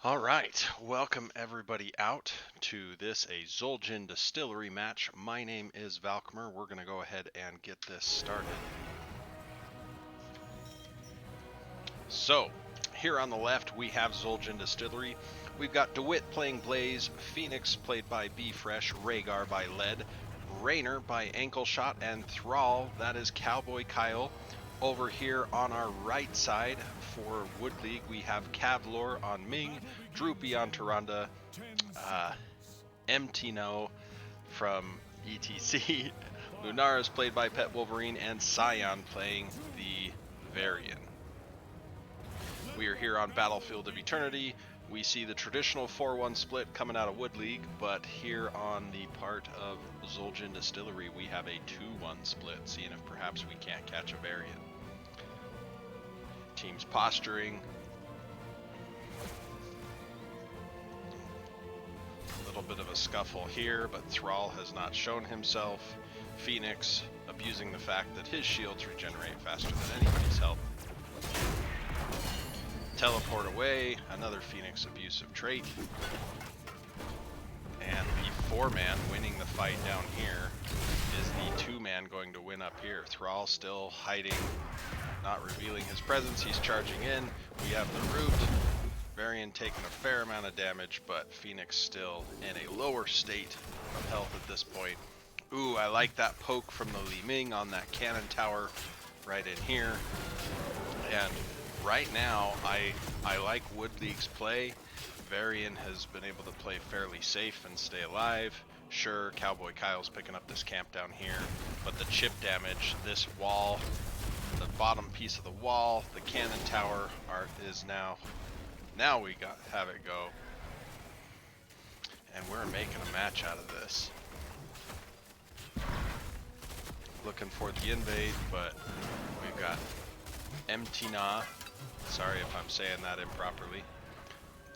All right, welcome everybody out to this a Xul Gin Distillery match. My name is Valkmer. We're going to go ahead and get this started. So, here on the left we have Xul Gin Distillery. We've got DeWitt playing Blaze, Phoenix played by B Fresh, Rhaegar by Lead, Rainer by Ankle Shot, and Thrall, that is Cowboy Kyle. Over here on our right side for Wood League, we have Kavlor on Ming, Droopy on Tyrande, Mtino from ETC, Lunara is played by Pet Wolverine, and Scion playing the Varian. We are here on Battlefield of Eternity. We see the traditional 4-1 split coming out of Wood League, but here on the part of Xul Gin Distillery, we have a 2-1 split, seeing if perhaps we can't catch a Varian. Teams posturing. A little bit of a scuffle here, but Thrall has not shown himself. Phoenix abusing the fact that his shields regenerate faster than anybody's health. Teleport away, another Phoenix abusive trait. And the 4-man winning the fight down here is the 2-man going to win up here. Thrall still hiding, not revealing his presence. He's charging in. We have the root. Varian taking a fair amount of damage, but Phoenix still in a lower state of health at this point. Ooh, I like that poke from the Li Ming on that cannon tower right in here. And right now, I like Wood League's play. Varian has been able to play fairly safe and stay alive. Sure, Cowboy Kyle's picking up this camp down here, but the chip damage, this wall, the bottom piece of the wall, the cannon tower is now we have it go. And we're making a match out of this. Looking for the invade, but we've got Mtina, sorry if I'm saying that improperly,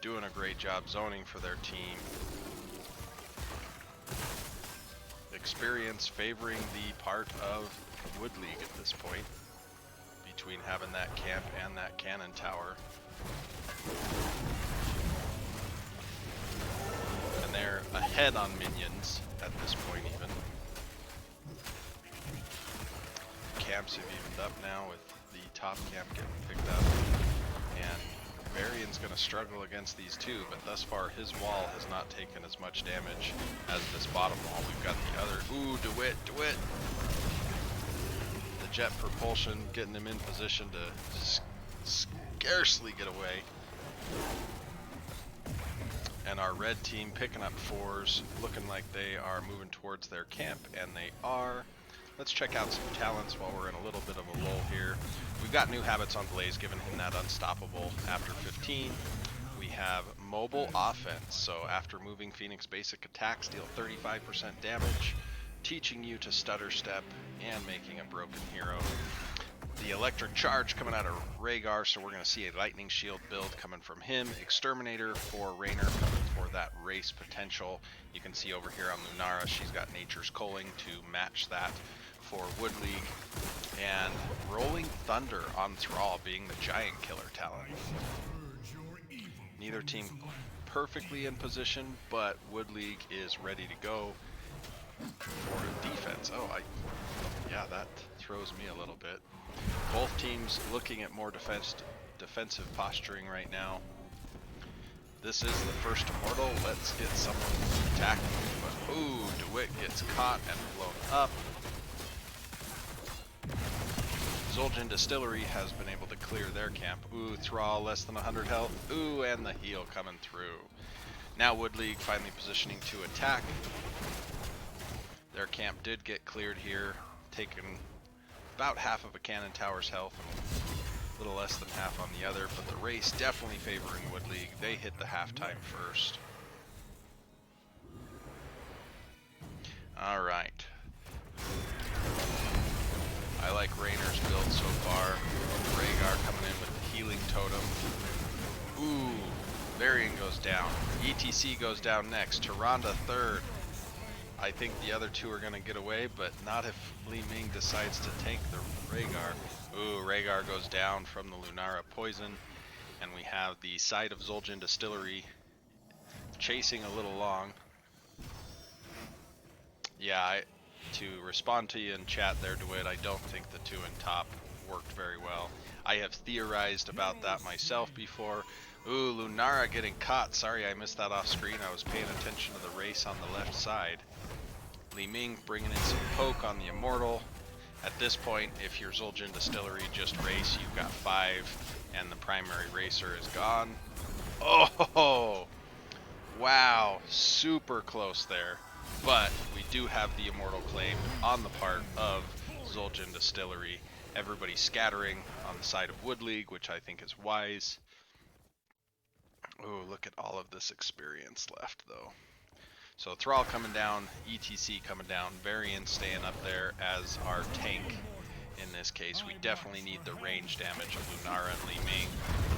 doing a great job zoning for their team. Experience favoring the part of Wood League at this point, between having that camp and that cannon tower. And they're ahead on minions at this point even. Camps have evened up now with the top camp getting picked up. And Varian's going to struggle against these two, but thus far his wall has not taken as much damage as this bottom wall. We've got the other, ooh, DeWitt. The jet propulsion getting him in position to scarcely get away. And our red team picking up 4s, looking like they are moving towards their camp, and they are. Let's check out some talents while we're in a little bit of a lull here. We've got new habits on Blaze, giving him that unstoppable after 15. We have mobile offense, so after moving, Phoenix basic attacks deal 35% damage, teaching you to stutter step and making a broken hero. The electric charge coming out of Rhaegar, so we're going to see a lightning shield build coming from him. Exterminator for Rainer for that race potential. You can see over here on Lunara, she's got Nature's Culling to match that for Wood League. And Rolling Thunder on Thrall being the giant killer talent. Neither team perfectly in position, but Wood League is ready to go for defense. Yeah, that throws me a little bit. Both teams looking at more defensive posturing right now. This is the first Immortal. Let's get someone attacking. But ooh, DeWitt gets caught and blown up. Xul Gin Distillery has been able to clear their camp. Ooh, Thrall less than 100 health. Ooh, and the heal coming through. Now Wood League finally positioning to attack. Their camp did get cleared here, taking about half of a cannon tower's health and a little less than half on the other, but the race definitely favoring Wood League. They hit the halftime first. Alright. I like Rainer's build so far. Rhaegar coming in with the healing totem. Ooh, Varian goes down. ETC goes down next. Tyrande third. I think the other two are going to get away, but not if Li Ming decides to tank the Rhaegar. Ooh, Rhaegar goes down from the Lunara poison. and we have the side of Xul Gin Distillery chasing a little long. Yeah, to respond to you in chat there, DeWitt, I don't think the 2 in top worked very well. I have theorized about that myself before. Ooh, Lunara getting caught. Sorry I missed that off screen. I was paying attention to the race on the left side. Li Ming bringing in some poke on the Immortal. At this point, if you're Xul Gin Distillery, just race. You've got 5, and the primary racer is gone. Oh, wow, super close there. But we do have the Immortal claim on the part of Xul Gin Distillery. Everybody scattering on the side of Wood League, which I think is wise. Oh, look at all of this experience left, though. So Thrall coming down, ETC coming down, Varian staying up there as our tank. In this case, we definitely need the range damage of Lunara and Li Ming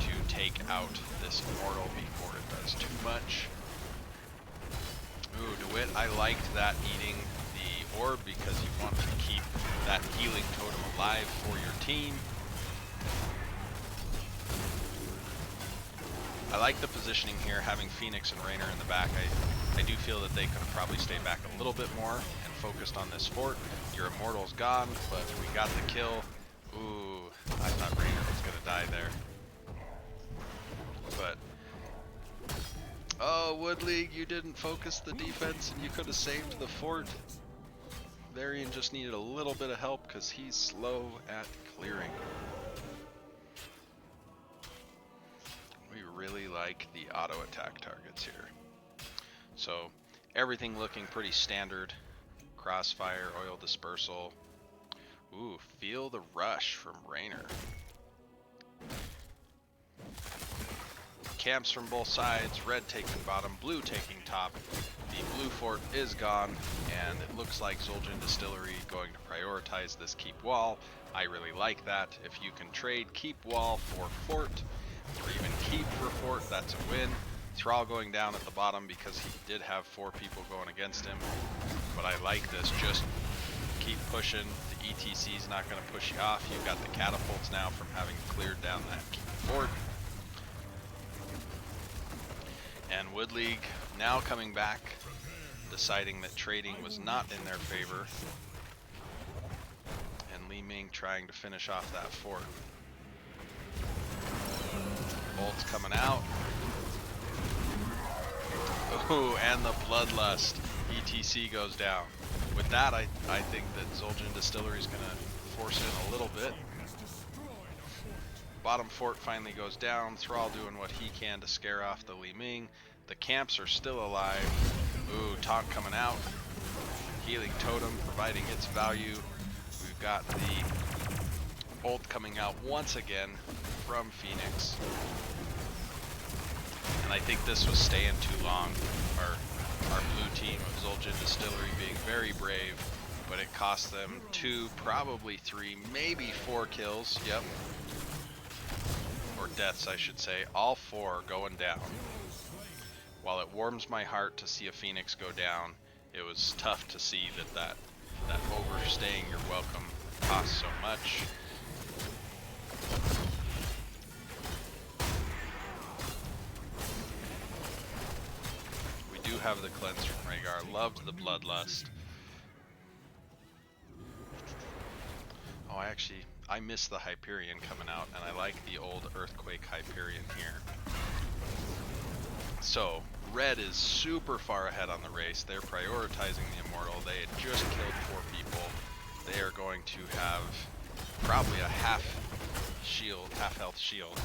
to take out this Immortal before it does too much. Ooh, DeWitt, I liked that eating the orb because you want to keep that healing totem alive for your team. I like the positioning here, having Phoenix and Raynor in the back. I do feel that they could have probably stayed back a little bit more and focused on this fort. Your Immortal's gone, but we got the kill. Ooh, I thought Raynor was going to die there. But, oh, Wood League, you didn't focus the defense and you could have saved the fort. Varian just needed a little bit of help because he's slow at clearing. We really like the auto attack targets here. So everything looking pretty standard. Crossfire, oil dispersal. Ooh, feel the rush from Raynor. Camps from both sides, red taking bottom, blue taking top. The blue fort is gone, and it looks like Xul Gin Distillery going to prioritize this keep wall. I really like that. If you can trade keep wall for fort, or even keep for fort, that's a win. Thrall going down at the bottom because he did have 4 people going against him. But I like this, just keep pushing. The ETC is not going to push you off. You've got the catapults now from having cleared down that keep fort. And Wood League now coming back, deciding that trading was not in their favor. And Li Ming trying to finish off that fort. Bolts coming out. Ooh, and the Bloodlust. ETC goes down. With that, I think that Xul Gin Distillery is going to force in a little bit. Bottom fort finally goes down. Thrall doing what he can to scare off the Li Ming. The camps are still alive. Ooh, taunt coming out. Healing totem providing its value. We've got the ult coming out once again from Phoenix. And I think this was staying too long. Our blue team of Xul Gin Distillery being very brave, but it cost them 2, probably 3, maybe 4 kills. Yep. Or deaths, I should say. All 4 going down. While it warms my heart to see a Phoenix go down, it was tough to see that overstaying your welcome costs so much. We do have the cleanse from Rhaegar. Loved the Bloodlust. Oh, I missed the Hyperion coming out, and I like the old Earthquake Hyperion here. So, red is super far ahead on the race. They're prioritizing the Immortal. They had just killed 4 people. They are going to have probably a half health shield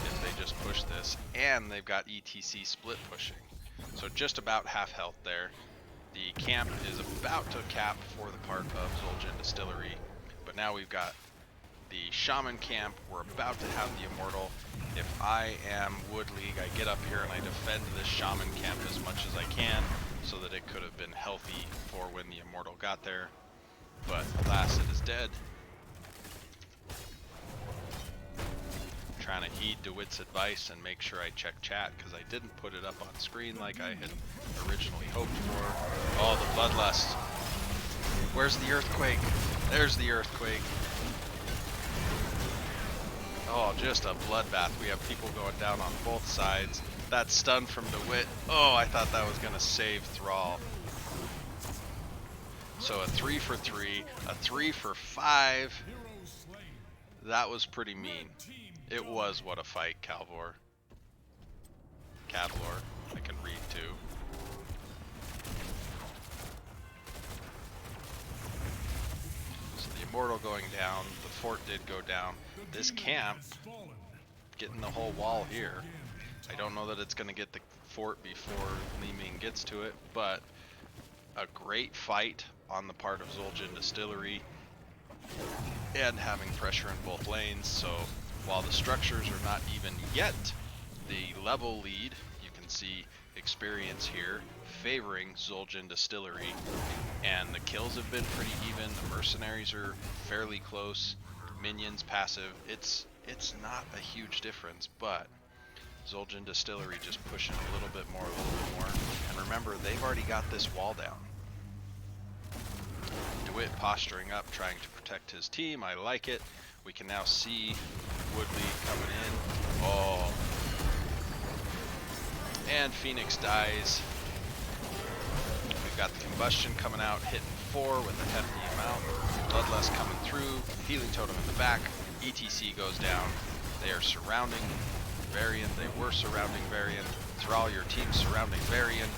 if they just push this. And they've got ETC split pushing. So just about half health there. The camp is about to cap for the part of Xul Gin Distillery. But now we've got the Shaman camp. We're about to have the Immortal. If I am Wood League, I get up here and I defend this Shaman camp as much as I can so that it could have been healthy for when the Immortal got there. But alas, it is dead. Trying to heed DeWitt's advice and make sure I check chat because I didn't put it up on screen like I had originally hoped for. Oh, the Bloodlust. Where's the Earthquake? There's the Earthquake. Oh, just a bloodbath. We have people going down on both sides. That stun from DeWitt. Oh, I thought that was going to save Thrall. So a 3 for 3, a 3 for 5. That was pretty mean. It was. What a fight, Calvor. Cavlor. I can read too. So the Immortal going down. The fort did go down. This camp, getting the whole wall here. I don't know that it's going to get the fort before Li Ming gets to it, but a great fight on the part of Xul Gin Distillery and having pressure in both lanes. So while the structures are not even yet the level lead, you can see experience here favoring Xul Gin Distillery, and the kills have been pretty even. The mercenaries are fairly close. Minions passive. It's not a huge difference, but Xul Gin Distillery just pushing a little bit more. And remember, they've already got this wall down. DeWitt posturing up, trying to protect his team. I like it. We can now see Woodley coming in. Oh. And Phoenix dies. We've got the combustion coming out, hitting 4 with a hefty amount. Bloodlust coming through. Healing totem in the back. ETC goes down. They are surrounding Varian. They were surrounding Varian. Thrall, your team surrounding Varian.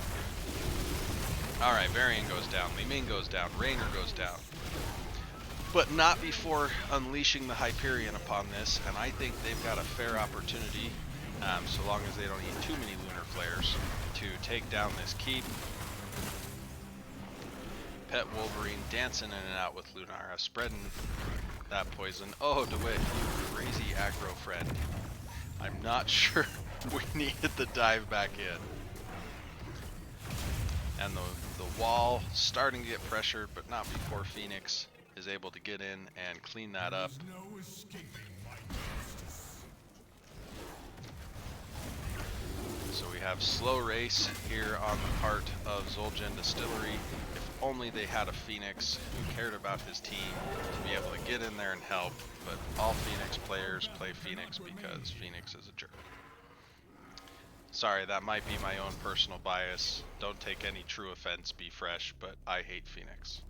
Alright, Varian goes down. Li Ming goes down. Raynor goes down. But not before unleashing the Hyperion upon this, and I think they've got a fair opportunity, so long as they don't eat too many lunar flares, to take down this keep. Pet Wolverine dancing in and out with Lunara, spreading that poison. Oh, DeWitt, you crazy aggro friend. I'm not sure we needed the dive back in. And the wall starting to get pressured, but not before Phoenix is able to get in and clean that up. So we have slow race here on the part of Xul Gin Distillery. If only they had a Phoenix who cared about his team to be able to get in there and help, but all Phoenix players play Phoenix because Phoenix is a jerk. Sorry, that might be my own personal bias. Don't take any true offense, be fresh, but I hate Phoenix.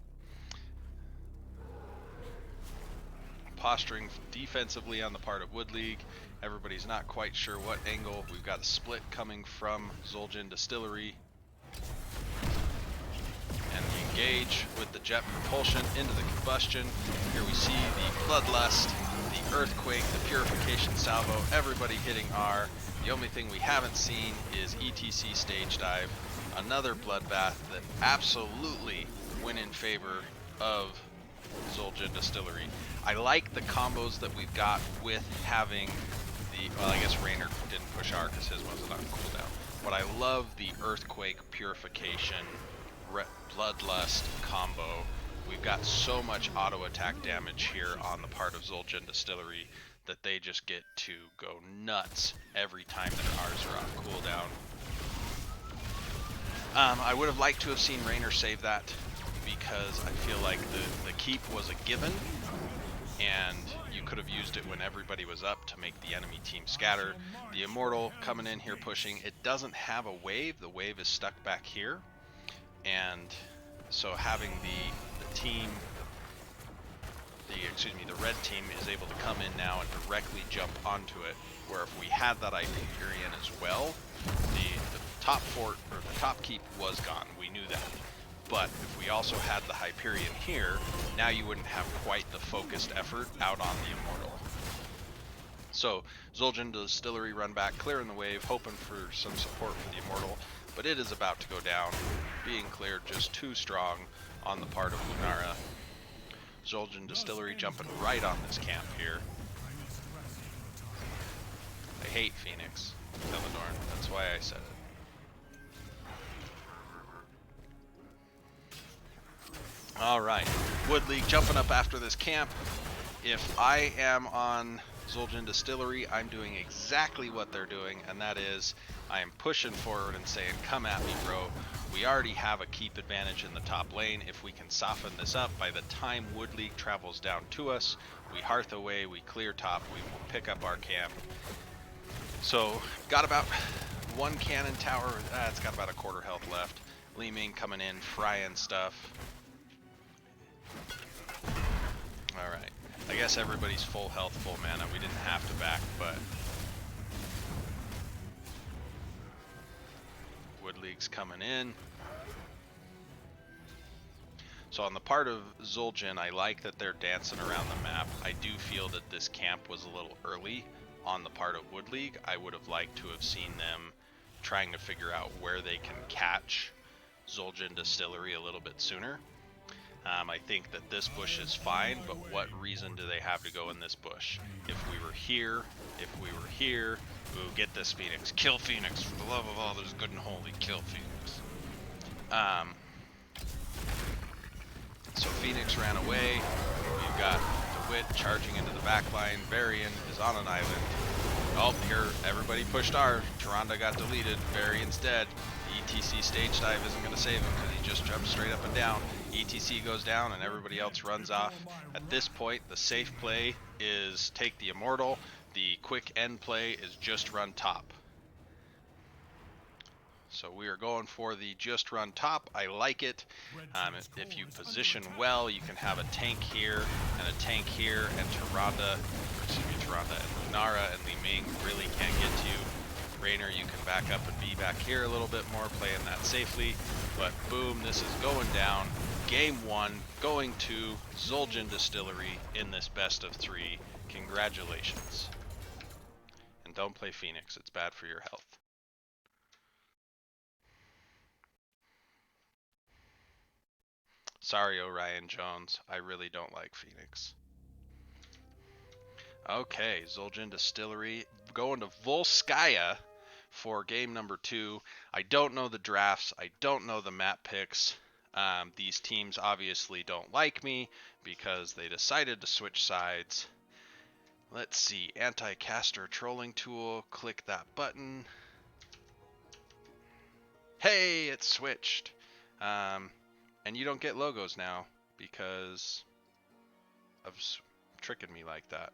Posturing defensively on the part of Wood League. Everybody's not quite sure what angle. We've got a split coming from Xul Gin Distillery. And the engage with the jet propulsion into the combustion. Here we see the Bloodlust, the Earthquake, the Purification Salvo, everybody hitting R. The only thing we haven't seen is ETC stage dive. Another bloodbath that absolutely went in favor of Xul Gin Distillery. I like the combos that we've got with having the, well, I guess Raynor didn't push R because his wasn't on cooldown. But I love the Earthquake, Purification, Bloodlust combo. We've got so much auto attack damage here on the part of Xul Gin Distillery that they just get to go nuts every time their R's are on cooldown. I would have liked to have seen Raynor save that because I feel like the keep was a given, and you could have used it when everybody was up to make the enemy team scatter. The Immortal coming in here pushing. It doesn't have a wave. The wave is stuck back here, and so having the team, the red team is able to come in now and directly jump onto it, where if we had that Hyperion as well, the top fort, or the top keep was gone. We knew that. But if we also had the Hyperion here, now you wouldn't have quite the focused effort out on the Immortal. So, Xul Gin Distillery run back, clearing the wave, hoping for some support for the Immortal, but it is about to go down, being cleared just too strong on the part of Lunara. Xul Gin Distillery jumping right on this camp here. I hate Phoenix, Teledorn, that's why I said it. Alright, Wood League jumping up after this camp. If I am on Xul Gin Distillery, I'm doing exactly what they're doing, and that is I am pushing forward and saying, come at me, bro. We already have a keep advantage in the top lane. If we can soften this up, by the time Wood League travels down to us, we hearth away, we clear top, we will pick up our camp. So, got about one cannon tower. It's got about a quarter health left. Li Ming coming in, frying stuff. Alright. I guess everybody's full health, full mana. We didn't have to back, but Wood League's coming in. So on the part of Xul Gin, I like that they're dancing around the map. I do feel that this camp was a little early on the part of Wood League. I would have liked to have seen them trying to figure out where they can catch Xul Gin Distillery a little bit sooner. I think that this bush is fine, but what reason do they have to go in this bush? If we were here, ooh, get this Phoenix. Kill Phoenix, for the love of all that is good and holy, kill Phoenix. So Phoenix ran away. We've got DeWitt charging into the back line. Varian is on an island. Oh, here, everybody pushed R. Tyrande got deleted. Varian's dead. ETC stage dive isn't going to save him because he just jumped straight up and down. ETC goes down and everybody else runs off. At this point, the safe play is take the Immortal. The quick end play is just run top. So we are going for the just run top. I like it. If you position well, you can have a tank here and a tank here, and Tyrande and Lunara and Li Ming really can't get to you. Raynor, you can back up and be back here a little bit more, playing that safely. But boom, this is going down. Game 1 going to Xul Gin Distillery in this best of 3. Congratulations. And don't play Phoenix, it's bad for your health. Sorry, Orion Jones, I really don't like Phoenix. Okay, Xul Gin Distillery going to Volskaya for game number 2. I don't know the drafts, I don't know the map picks. These teams obviously don't like me because they decided to switch sides. Let's see, anti-caster trolling tool, click that button. Hey, it switched. And you don't get logos now because of tricking me like that.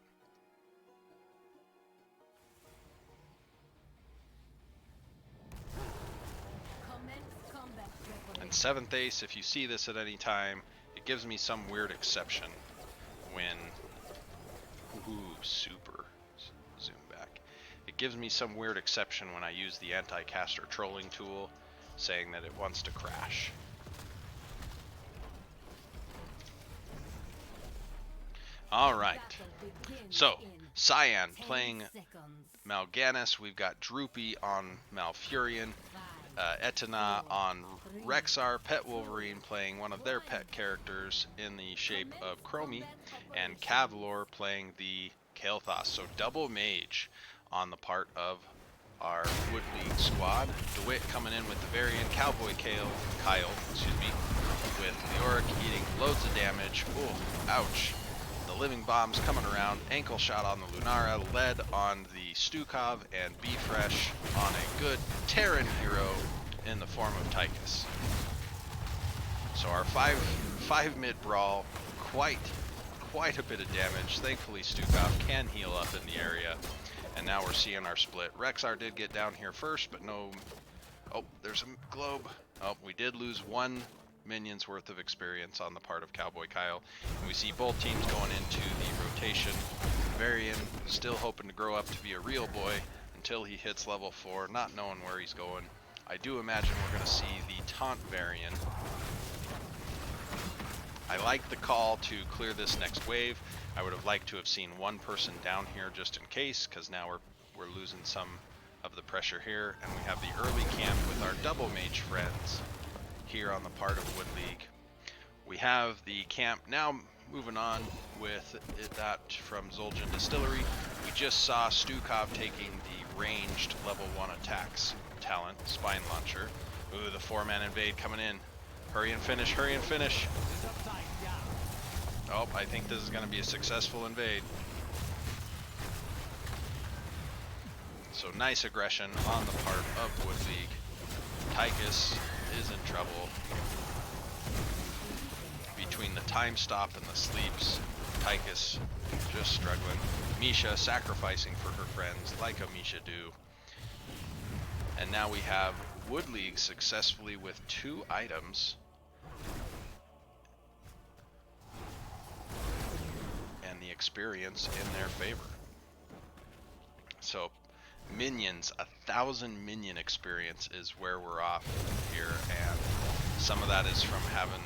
And 7th Ace, if you see this at any time, it gives me some weird exception when... Ooh, super. Zoom back. It gives me some weird exception when I use the anti-caster trolling tool, saying that it wants to crash. Alright. So, Cyan playing Mal'Ganis. We've got Droopy on Malfurion. Etna on Rexxar, Pet Wolverine playing one of their pet characters in the shape of Chromie, and Kavlor playing the Kael'thas. So double mage on the part of our Wood League squad. DeWitt coming in with the Varian, Cowboy Kyle, with Leoric eating loads of damage. Ooh, ouch. The living bombs coming around, ankle shot on the Lunara, lead on the Stukov, and Be Fresh on a good Terran hero in the form of Tychus. So our 5 mid brawl, quite a bit of damage. Thankfully Stukov can heal up in the area, and now we're seeing our split. Rexxar did get down here first, but no... Oh, there's a globe. Oh, we did lose 1 minion's worth of experience on the part of Cowboy Kyle. And we see both teams going into the rotation. Varian still hoping to grow up to be a real boy until he hits level 4, not knowing where he's going. I do imagine we're going to see the taunt Varian. I like the call to clear this next wave. I would have liked to have seen one person down here just in case, because now we're losing some of the pressure here, and we have the early camp with our double mage friends here on the part of Wood League. We have the camp now moving on with that from Xul Gin Distillery. We just saw Stukov taking the ranged level 1 attacks talent, Spine Launcher. Ooh, the 4-man invade coming in. Hurry and finish, hurry and finish. Oh, I think this is going to be a successful invade. So nice aggression on the part of Wood League. Tychus is in trouble. Between the time stop and the sleeps, Tychus just struggling. Misha sacrificing for her friends like a Misha do. And now we have Wood League successfully with 2 items. And the experience in their favor. So minions, 1,000 minion experience is where we're off here, and some of that is from having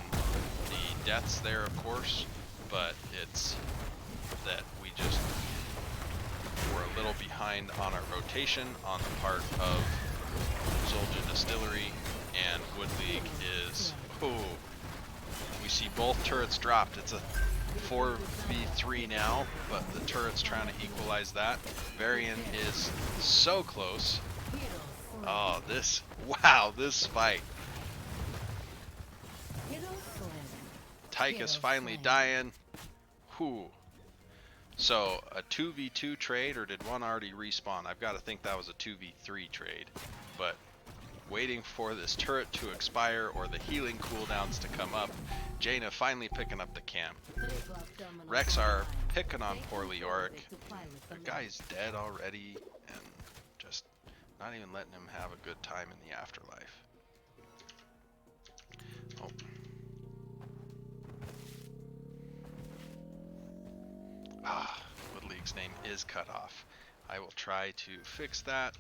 the deaths there, of course, but it's that we just were a little behind on our rotation on the part of Xul Gin Distillery, and Wood League is, oh, we see both turrets dropped. It's a 4v3 now, but the turret's trying to equalize that. Varian is so close. Oh, wow, this fight. Tychus finally dying. Whew. So, a 2v2 trade, or did one already respawn? I've got to think that was a 2v3 trade. But waiting for this turret to expire or the healing cooldowns to come up. Jaina finally picking up the camp. Rexar picking on poor Leoric. The guy's dead already, and just not even letting him have a good time in the afterlife. Oh. Wood League's name is cut off. I will try to fix that.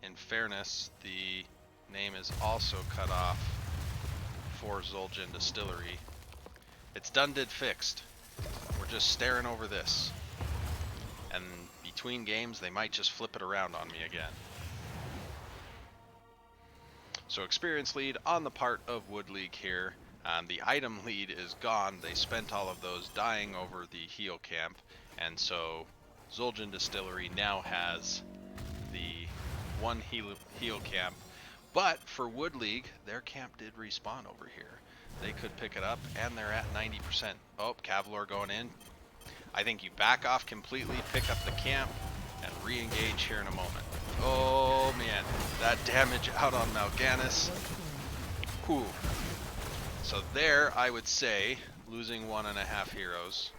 In fairness, the name is also cut off for Xul Gin Distillery. It's done did fixed. We're just staring over this. And between games, they might just flip it around on me again. So experience lead on the part of Wood League here. The item lead is gone. They spent all of those dying over the heal camp. And so Xul Gin Distillery now has the one heal camp, but for Wood League, their camp did respawn over here. They could pick it up, and they're at 90%. Oh, Cavalier going in. I think you back off completely, pick up the camp, and re-engage here in a moment. Oh man, that damage out on Mal'Ganis. Whew. So there, I would say, losing 1.5 heroes.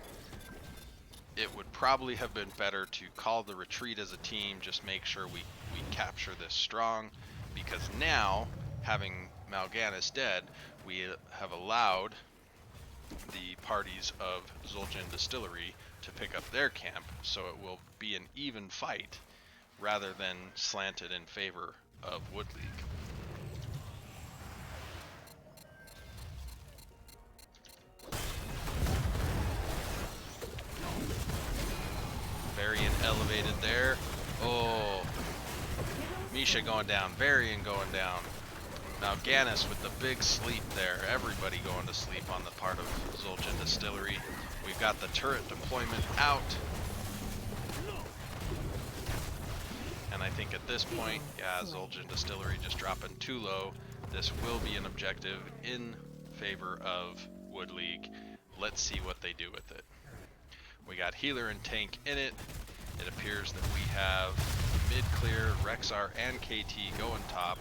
It would probably have been better to call the retreat as a team, just make sure we capture this strong, because now, having Mal'Ganis dead, we have allowed the parties of Xul Gin Distillery to pick up their camp, so it will be an even fight rather than slanted in favor of Wood League. Varian elevated there. Oh, Misha going down, Varian going down. Mal'Ganis with the big sleep there. Everybody going to sleep on the part of Xul Gin Distillery. We've got the turret deployment out. And I think at this point, yeah, Xul Gin Distillery just dropping too low. This will be an objective in favor of Wood League. Let's see what they do with it. We got healer and tank in it. It appears that we have mid clear, Rexar and KT going top.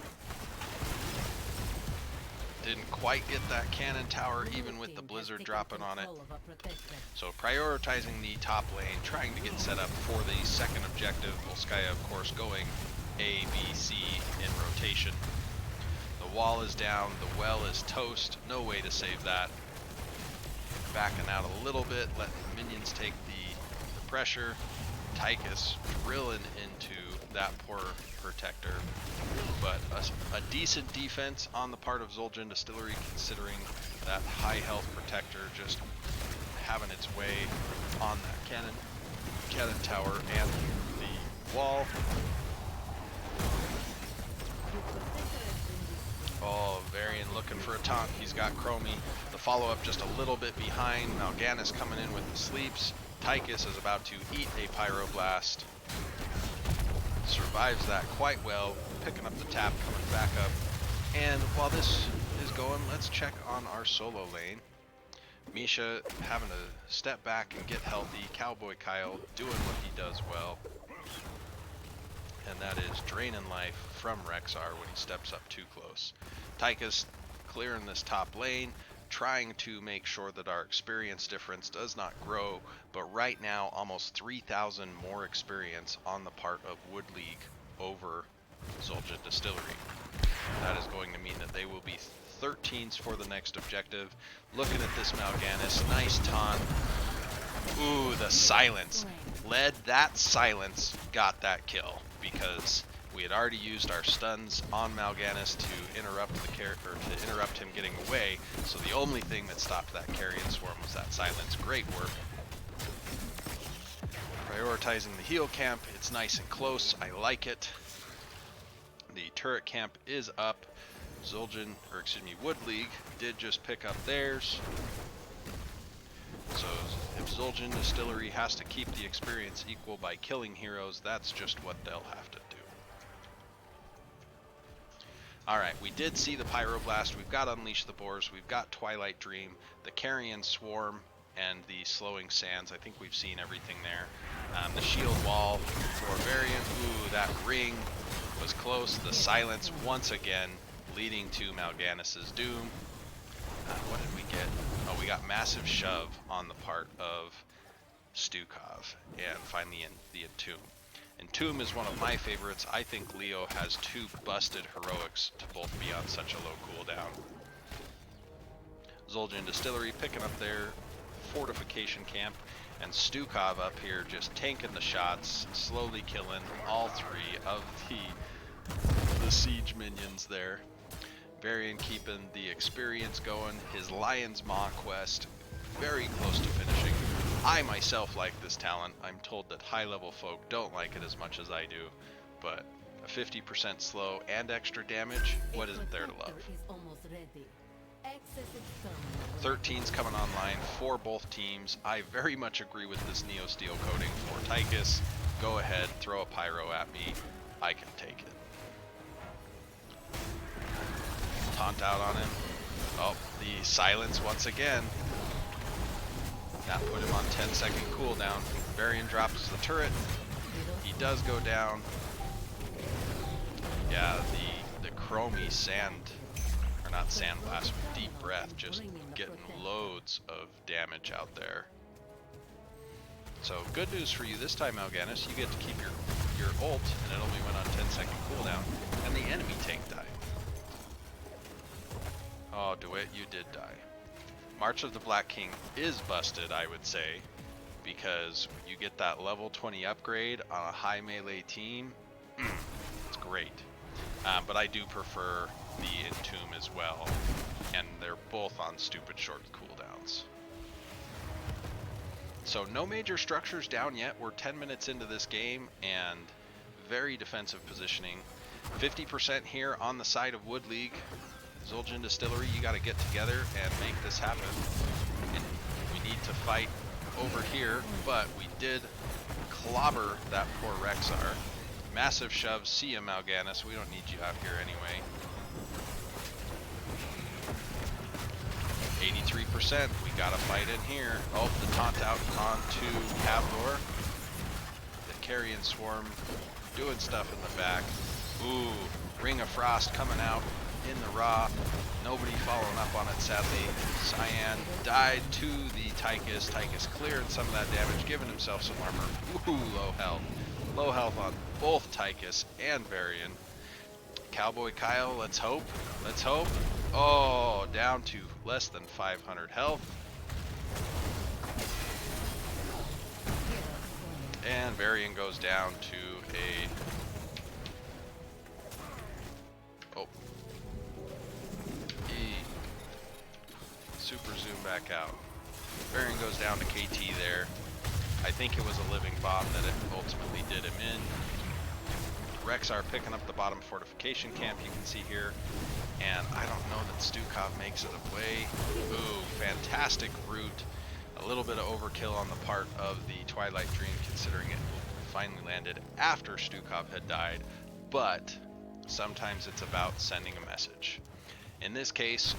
Didn't quite get that cannon tower even with the blizzard dropping on it. So prioritizing the top lane, trying to get set up for the second objective. Volskaya, of course, going A, B, C in rotation. The wall is down, the well is toast, no way to save that. Backing out a little bit, letting minions take the pressure. Tychus drilling into that poor protector, but a decent defense on the part of Xul Gin Distillery, considering that high health protector just having its way on that cannon tower and the wall. Oh, Varian looking for a taunt. He's got Chromie. The follow-up just a little bit behind. Mal'Ganis coming in with the sleeps. Tychus is about to eat a Pyroblast. Survives that quite well. Picking up the tap, coming back up. And while this is going, let's check on our solo lane. Misha having to step back and get healthy. Cowboy Kyle doing what he does well. And that is draining life from Rexar when he steps up too close. Tychus clearing this top lane, trying to make sure that our experience difference does not grow, but right now almost 3,000 more experience on the part of Wood League over Xul Gin Distillery. That is going to mean that they will be 13s for the next objective. Looking at this Mal'Ganis, nice taunt. Ooh, the silence. That silence got that kill because we had already used our stuns on Mal'Ganis to interrupt to interrupt him getting away. So the only thing that stopped that carrion swarm was that silence. Great work. Prioritizing the heal camp. It's nice and close. I like it. The turret camp is up. Wood League did just pick up theirs. So if Xul Gin Distillery has to keep the experience equal by killing heroes, that's just what they'll have to do. Alright, we did see the Pyroblast, we've got Unleash the Boars, we've got Twilight Dream, the Carrion Swarm, and the Slowing Sands. I think we've seen everything there. The Shield Wall for Variant. Ooh, that ring was close. The silence once again leading to Mal'Ganis's doom. What did we get? Oh, we got Massive Shove on the part of Stukov, and finally the Entomb. Entomb is one of my favorites. I think Leo has two busted heroics to both be on such a low cooldown. Xul Gin Distillery picking up their fortification camp, and Stukov up here just tanking the shots, slowly killing all three of the siege minions there. Varian keeping the experience going. His Lion's Maw quest very close to finishing. I myself like this talent. I'm told that high level folk don't like it as much as I do, but a 50% slow and extra damage, what isn't there to love? 13's coming online for both teams. I very much agree with this Neo Steel coding for Tychus. Go ahead, throw a pyro at me. I can take it. Taunt out on him. Oh, the silence once again. That put him on 10-second cooldown. Varian drops the turret. He does go down. Yeah, the Chromie sand, or not sand blast, but deep breath, just getting loads of damage out there. So good news for you this time, Mal'Ganis. You get to keep your ult, and it only went on 10-second cooldown, and the enemy tank died. Oh, DeWitt, you did die. March of the Black King is busted, I would say, because you get that level 20 upgrade on a high melee team. It's great. But I do prefer the Entomb as well, and they're both on stupid short cooldowns. So no major structures down yet. We're 10 minutes into this game, and very defensive positioning. 50% here on the side of Wood League. Xul Gin Distillery, you got to get together and make this happen. And we need to fight over here, but we did clobber that poor Rexar. Massive shove, see ya Mal'Ganis, we don't need you out here anyway. 83%, we gotta fight in here. Oh, the taunt out onto Cavdor. The Carrion Swarm doing stuff in the back. Ooh, Ring of Frost coming out in the raw. Nobody following up on it, sadly. Cyan died to the Tychus. Tychus clearing some of that damage, giving himself some armor. Ooh, low health. Low health on both Tychus and Varian. Cowboy Kyle, let's hope. Let's hope. Oh, down to less than 500 health. And Varian goes down to a... Oh. Super zoom back out. Varian goes down to KT there. I think it was a living bomb that it ultimately did him in. Rexar picking up the bottom fortification camp, you can see here. And I don't know that Stukov makes it away. Ooh, fantastic route. A little bit of overkill on the part of the Twilight Dream, considering it finally landed after Stukov had died. But sometimes it's about sending a message. In this case,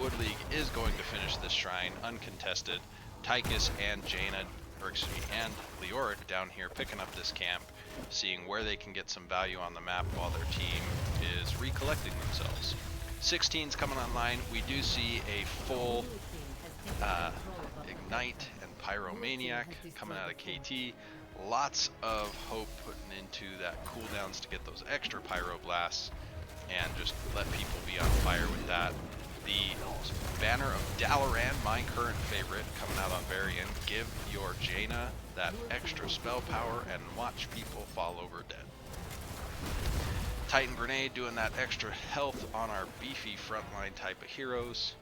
Wood League is going to finish this shrine uncontested. Tychus and Jaina, or excuse me, and Leoric down here picking up this camp, seeing where they can get some value on the map while their team is recollecting themselves. 16's coming online. We do see a full Ignite and Pyromaniac coming out of KT. Lots of hope putting into that cooldowns to get those extra Pyroblasts and just let people be on fire with that. The Banner of Dalaran, my current favorite, coming out on Varian. Give your Jaina that extra spell power and watch people fall over dead. Titan Grenade doing that extra health on our beefy frontline type of heroes.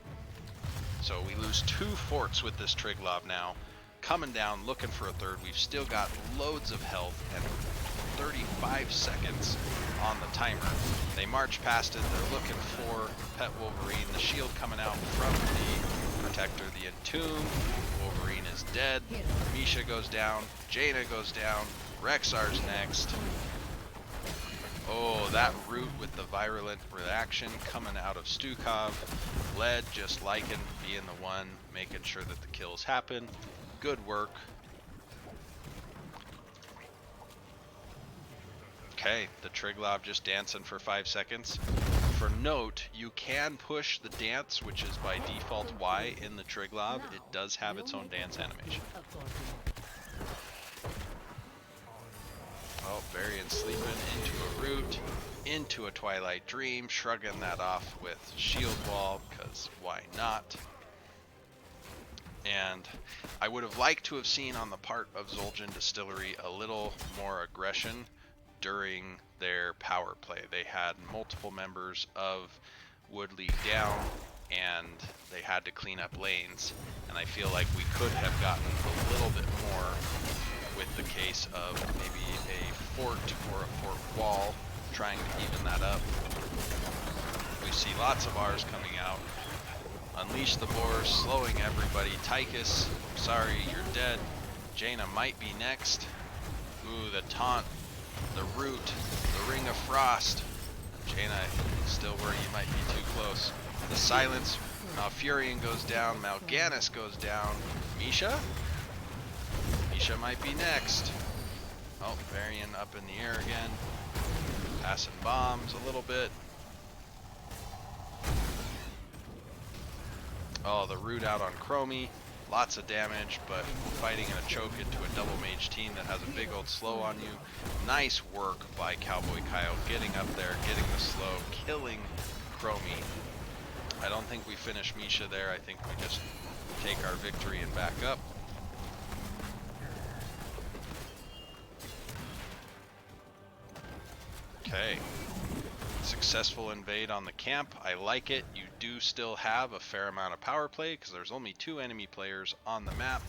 So we lose 2 forts with this Triglav now. Coming down, looking for a third. We've still got loads of health and 35 seconds on the timer. They march past it. They're looking for Pet Wolverine. The shield coming out from the Protector. The Entomb. Wolverine is dead. Misha goes down. Jaina goes down. Rexar's next. Oh, that root with the virulent reaction coming out of Stukov. Led just liking being the one making sure that the kills happen. Good work. Okay, the Triglav just dancing for 5 seconds. For note, you can push the dance, which is by default Y in the Triglav. It does have its own dance animation. Oh, Varian sleeping into a root, into a Twilight Dream, shrugging that off with Shield Wall, because why not? And I would have liked to have seen on the part of Xul Gin Distillery a little more aggression during their power play. They had multiple members of Wood League down, and they had to clean up lanes, and I feel like we could have gotten a little bit more with the case of maybe a fort or a fort wall, trying to even that up. We see lots of R's coming out. Unleash the Boars, slowing everybody. Tychus, sorry, you're dead. Jaina might be next. Ooh, the taunt, the root, the Ring of Frost. Jaina still where you might be too close. The silence, Malfurion goes down, Mal'Ganis goes down. Misha? Misha might be next. Oh, Varian up in the air again. Passing bombs a little bit. Oh, the root out on Chromie. Lots of damage, but fighting in a choke into a double mage team that has a big old slow on you. Nice work by Cowboy Kyle, getting up there, getting the slow, killing Chromie. I don't think we finish Misha there. I think we just take our victory and back up. Okay. Successful invade on the camp. I like it. You do still have a fair amount of power play because there's only 2 enemy players on the map.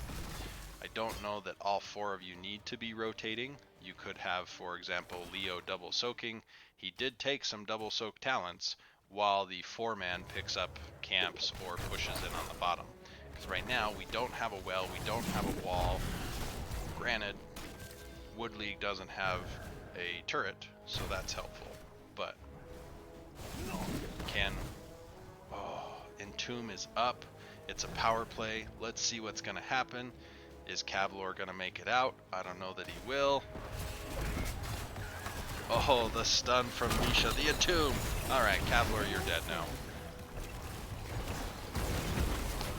I don't know that all 4 of you need to be rotating. You could have, for example, Leo double soaking. He did take some double soak talents while the 4-man picks up camps or pushes in on the bottom. Because right now we don't have a well, we don't have a wall. Granted, Wood League doesn't have a turret, so that's helpful. But Entomb is up. It's a power play. Let's see what's going to happen. Is Kavlor going to make it out? I don't know that he will. Oh, the stun from Misha. The Entomb. Alright, Kavlor, you're dead now.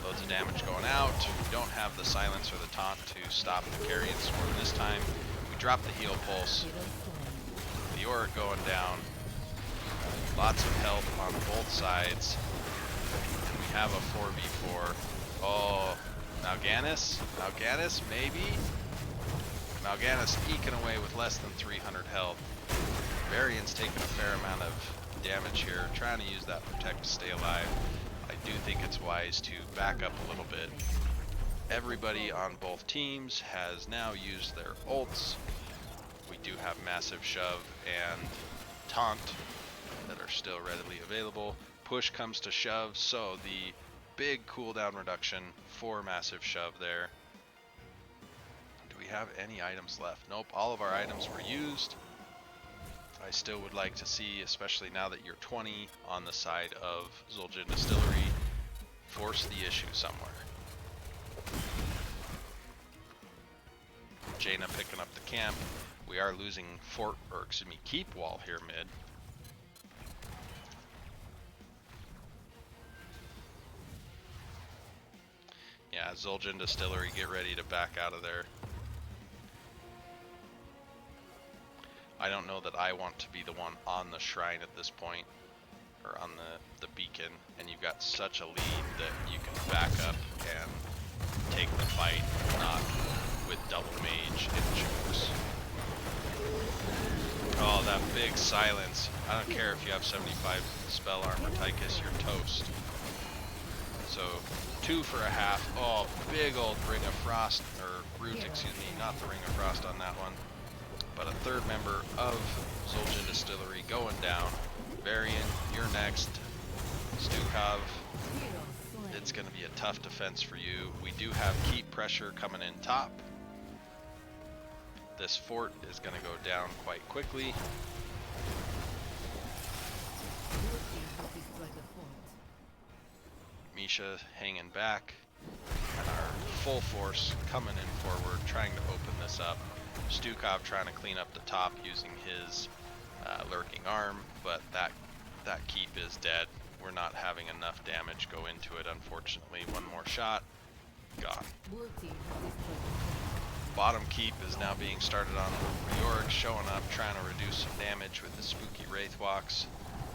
Loads of damage going out. We don't have the silence or the taunt to stop the Carrion Swarm this time. We drop the heal pulse. The Aura going down. Lots of health on both sides. And we have a 4v4. Oh, Mal'Ganis? Mal'Ganis, maybe? Mal'Ganis eking away with less than 300 health. Varian's taking a fair amount of damage here, trying to use that protect to stay alive. I do think it's wise to back up a little bit. Everybody on both teams has now used their ults. We do have Massive Shove and Taunt that are still readily available. Push comes to shove, so the big cooldown reduction for Massive Shove there. Do we have any items left? Nope, all of our items were used. I still would like to see, especially now that you're 20 on the side of Xul Gin Distillery, force the issue somewhere. Jaina picking up the camp. We are losing keep wall here mid. Yeah, Xul Gin Distillery, get ready to back out of there. I don't know that I want to be the one on the shrine at this point, or on the beacon, and you've got such a lead that you can back up and take the fight, not with double mage in chokes. Oh, that big silence. I don't care if you have 75 spell armor, Tychus, you're toast. So, 2 for a half. Oh, big old Ring of Frost, or Root, excuse me, not the Ring of Frost on that one. But a third member of Xul Gin Distillery going down. Varian, you're next. Stukov, it's going to be a tough defense for you. We do have keep pressure coming in top. This fort is going to go down quite quickly. Misha hanging back, and our full force coming in forward, trying to open this up. Stukov trying to clean up the top using his lurking arm, but that keep is dead. We're not having enough damage go into it, unfortunately. One more shot, gone. Bottom keep is now being started on. Yorick showing up, trying to reduce some damage with the spooky Wraith Walks.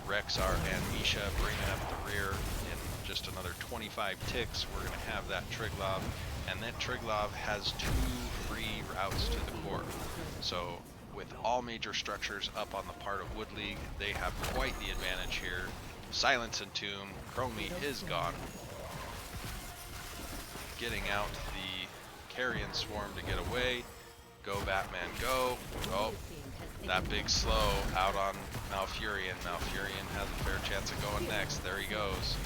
Rexar and Misha bringing up the rear. In just another 25 ticks, we're going to have that Triglav. And that Triglav has 2 free routes to the core. So with all major structures up on the part of Wood League, they have quite the advantage here. Silence and Tomb. Chromie is gone. Getting out the Carrion Swarm to get away. Go Batman, go. Oh, that big slow out on Malfurion. Malfurion has a fair chance of going next. There he goes.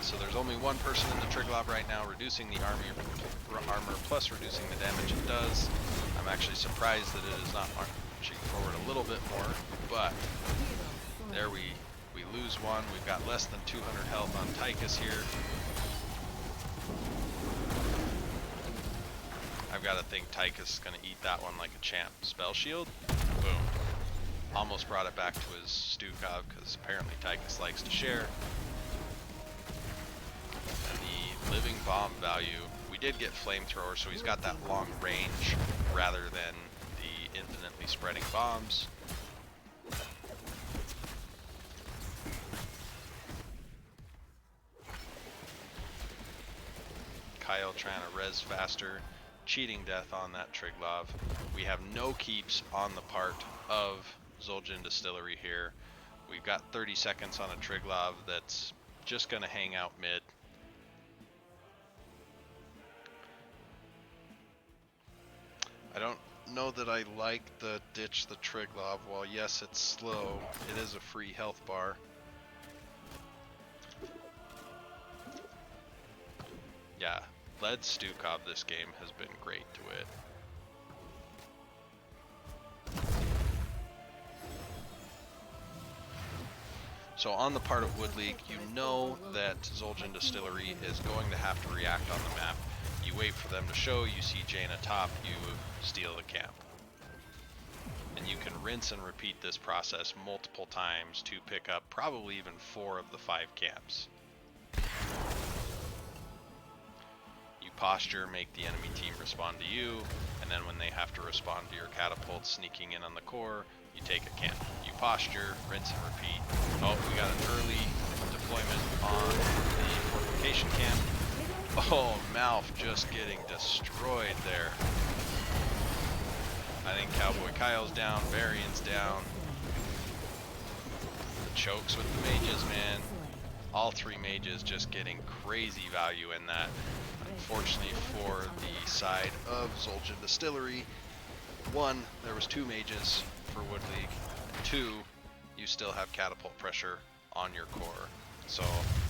So there's only one person in the Triglav right now, reducing the armor plus reducing the damage it does. I'm actually surprised that it is not marching forward a little bit more, but there we lose one. We've got less than 200 health on Tychus here. I've got to think Tychus is going to eat that one like a champ. Spell Shield, boom. Almost brought it back to his Stukov, because apparently Tychus likes to share. And the living bomb value, we did get flamethrower, so he's got that long range rather than the infinitely spreading bombs. Kyle trying to res faster, cheating death on that Triglav. We have no keeps on the part of Xul Gin Distillery here. We've got 30 seconds on a Triglav that's just going to hang out mid. I don't know that I like the ditch the Triglav. While yes, it's slow, it is a free health bar. Yeah, led Stukov this game has been great to it. So on the part of Wood League, you know that Xul Gin Distillery is going to have to react on the map. You wait for them to show, you see Jaina top, you steal the camp. And you can rinse and repeat this process multiple times to pick up probably even 4 of the 5 camps. You posture, make the enemy team respond to you, and then when they have to respond to your catapults sneaking in on the core, you take a camp. You posture, rinse and repeat. Oh, we got an early deployment on the fortification camp. Oh, Malf just getting destroyed there. I think Cowboy Kyle's down, Varian's down. The chokes with the mages, man. All 3 mages just getting crazy value in that. Unfortunately for the side of Xul Gin Distillery, 1, there was 2 mages for Wood League. 2, you still have catapult pressure on your core. So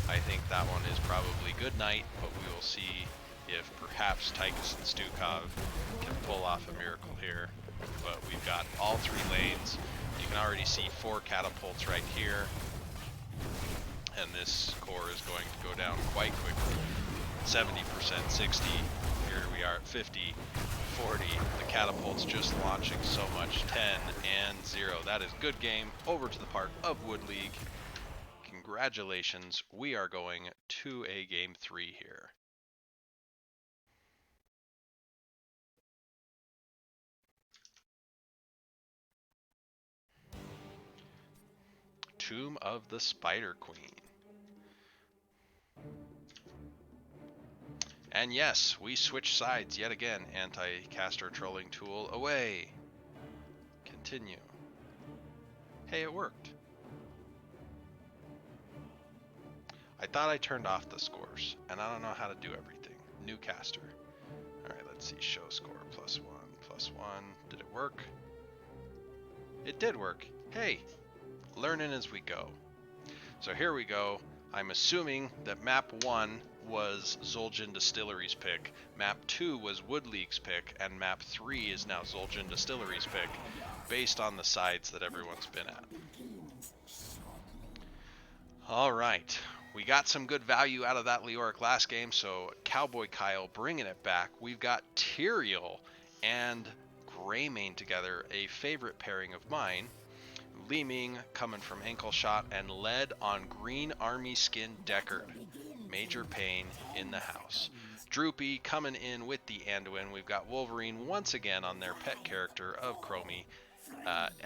I think that one is probably good night, but we will see if perhaps Tychus and Stukov can pull off a miracle here. But we've got all 3 lanes. You can already see 4 catapults right here. and this core is going to go down quite quickly. 70%, 60, here we are at 50, 40, the catapult's just launching so much, 10 and 0. That is good game, over to the part of Wood League. Congratulations, we are going to a game 3 here. Tomb of the Spider Queen. And yes, we switch sides yet again. Anti-caster trolling tool away. Continue. Hey, it worked. I thought I turned off the scores, and I don't know how to do everything. New caster. Alright, let's see. Show score +1, +1. Did it work? It did work. Hey, learning as we go. So here we go. I'm assuming that map 1 was Xul Gin Distillery's pick, map 2 was Wood League's pick, and map 3 is now Xul Gin Distillery's pick, based on the sides that everyone's been at. Alright, we got some good value out of that Leoric last game, so Cowboy Kyle bringing it back. We've got Tyrael and Greymane together, a favorite pairing of mine. Li Ming coming from ankle shot and led on green army skin Deckard. Major pain in the house. Droopy coming in with the Anduin. We've got Wolverine once again on their pet character of Chromie.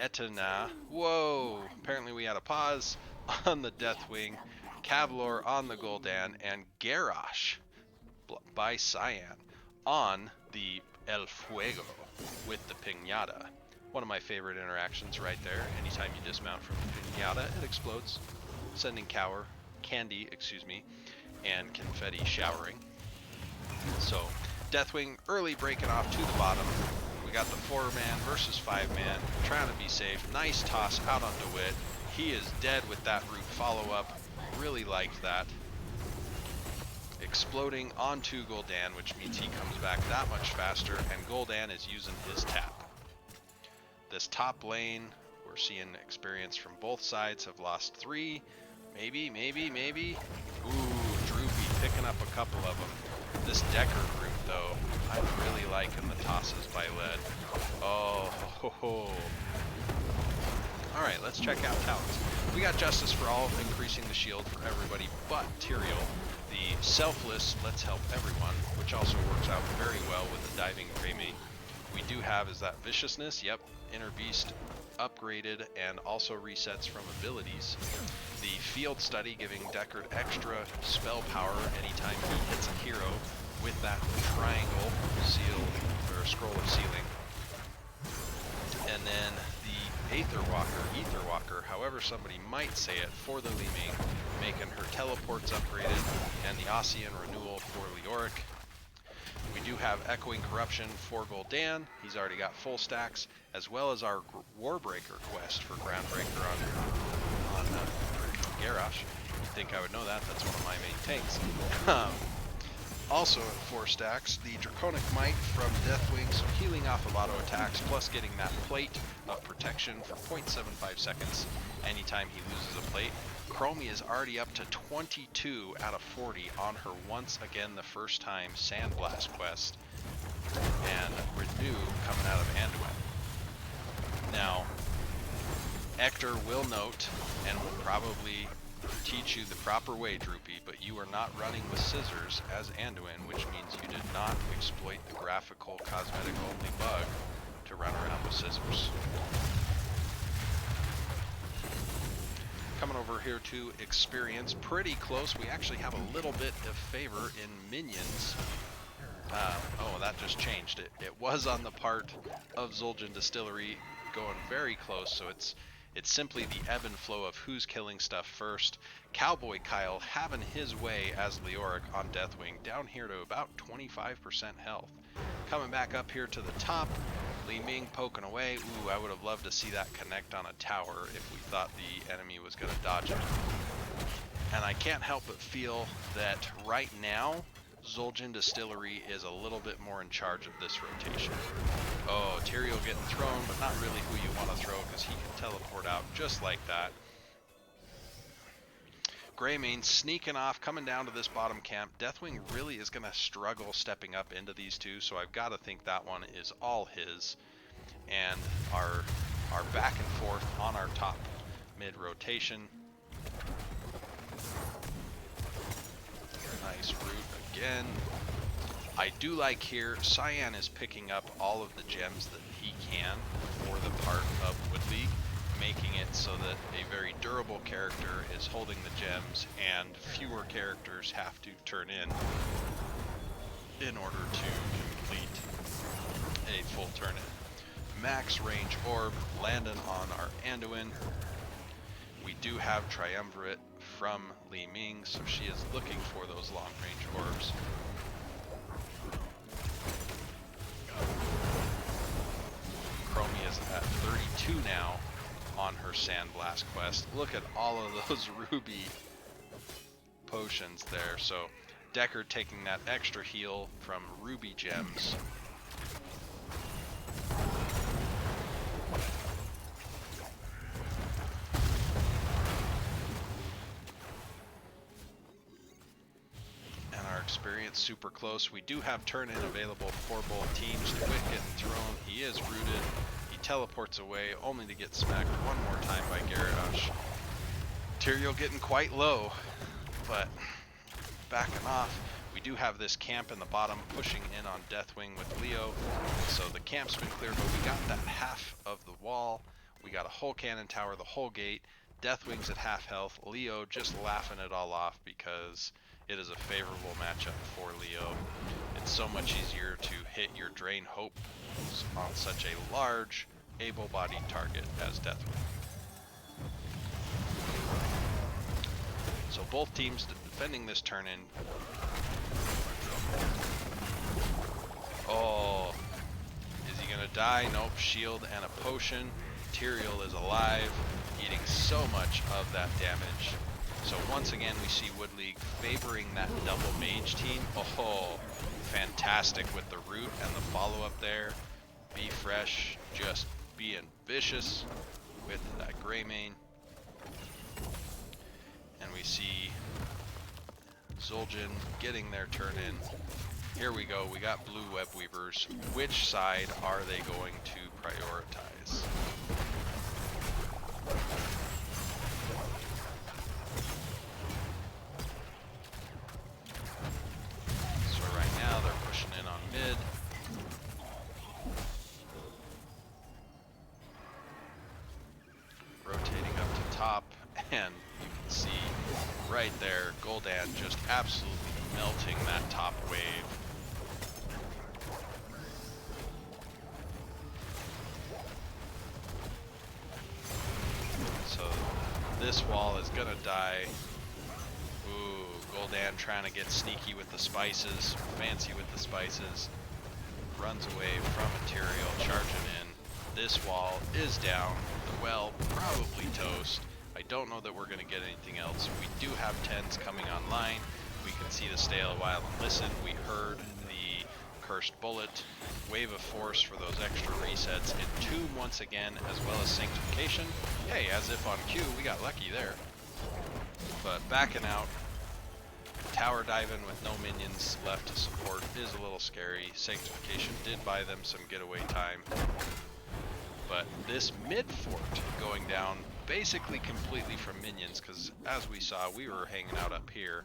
Etana. Whoa! Apparently we had a pause on the Deathwing. Kavlor on the Gul'dan. And Garrosh by Cyan on the El Fuego with the Piñata. One of my favorite interactions right there. Anytime you dismount from the Piñata, it explodes, sending candy, and confetti showering. So, Deathwing early breaking off to the bottom. We got the 4-man versus 5-man, trying to be safe. Nice toss out on DeWitt. He is dead with that root follow-up. Really liked that. Exploding onto Gul'dan, which means he comes back that much faster, and Gul'dan is using his tap. This top lane, we're seeing experience from both sides, have lost 3. Maybe. Ooh, Droopy picking up a couple of them. This Deckard route, though, I'm really liking the tosses by Lead. Oh, ho, ho. Alright, let's check out talents. We got Justice for All, increasing the shield for everybody but Tyrael. The Selfless, Let's Help Everyone, which also works out very well with the Diving Greymane. We do have is that Viciousness, yep, Inner Beast upgraded and also resets from abilities. The Field Study giving Deckard extra spell power anytime he hits a hero with that triangle seal or scroll of sealing. And then the Ether Walker, however somebody might say it, for the Li Ming, making her teleports upgraded, and the Ossian Renewal for Leoric. We do have Echoing Corruption for Gul'dan. He's already got full stacks, as well as our Warbreaker quest for Groundbreaker on Garrosh. You'd think I would know that. That's one of my main tanks. Also at 4 stacks, the Draconic Might from Deathwing, so healing off of auto attacks, plus getting that plate of protection for 0.75 seconds anytime he loses a plate. Chromie is already up to 22 out of 40 on her once again the first time Sandblast quest, and Renew coming out of Anduin. Now, Hector will note and will probably teach you the proper way, Droopy, but you are not running with scissors as Anduin, which means you did not exploit the graphical cosmetic only bug to run around with scissors. Coming over here to experience, pretty close. We actually have a little bit of favor in minions. Oh, that just changed it. It was on the part of Xul Gin Distillery, going very close, so it's simply the ebb and flow of who's killing stuff first. Cowboy Kyle having his way as Leoric on Deathwing, down here to about 25% health. Coming back up here to the top, Li Ming poking away. Ooh, I would have loved to see that connect on a tower if we thought the enemy was going to dodge it. And I can't help but feel that right now, Xul Gin Distillery is a little bit more in charge of this rotation. Oh, Tyrael getting thrown, but not really who you want to throw because he can teleport out just like that. Greymane sneaking off, coming down to this bottom camp. Deathwing really is going to struggle stepping up into these two, so I've got to think that one is all his. And our back and forth on our top mid rotation. Nice root again. I do like here, Cyan is picking up all of the gems that he can for the part of Wood League, making it so that a very durable character is holding the gems and fewer characters have to turn in order to complete a full turn-in. Max range orb landing on our Anduin. We do have Triumvirate from Li Ming, so she is looking for those long range orbs. Chromie is at 32 now on her Sandblast quest. Look at all of those ruby potions there. So Deckard taking that extra heal from ruby gems. And our experience super close. We do have turn-in available for both teams. Twit getting thrown. He is rooted. He teleports away only to get smacked one more time by Gyarados. Tyrael getting quite low, but backing off. We do have this camp in the bottom pushing in on Deathwing with Leo. So the camp's been clear, but we got that half of the wall. We got a whole cannon tower, the whole gate. Deathwing's at half health. Leo just laughing it all off because it is a favorable matchup for Leo. It's so much easier to hit your Drain Hope on such a large, able-bodied target as Deathwing. So both teams defending this turn-in. Oh, is he gonna die? Nope, shield and a potion. Tyrael is alive, eating so much of that damage. So once again, we see Wood League favoring that double mage team. Oh, fantastic with the root and the follow-up there. Be fresh, just being vicious with that Greymane. And we see Xul Gin getting their turn in. Here we go, we got blue web weavers. Which side are they going to prioritize? So right now they're pushing in on mid. Rotating up to top, and you can see right there, Gul'dan just absolutely melting that top wave. So this wall is gonna die. Ooh, Gul'dan trying to get sneaky with the spices, fancy with the spices. Runs away from Tyrael, charging in. This wall is down. The well probably toast. I don't know that we're going to get anything else. We do have 10s coming online. We can see the stay a while and listen. We heard the cursed bullet, wave of force for those extra resets, Entomb once again, as well as sanctification. Hey, as if on cue, we got lucky there. But backing out, tower diving with no minions left to support is a little scary. Sanctification did buy them some getaway time. But this mid fort going down basically completely from minions, because as we saw, we were hanging out up here.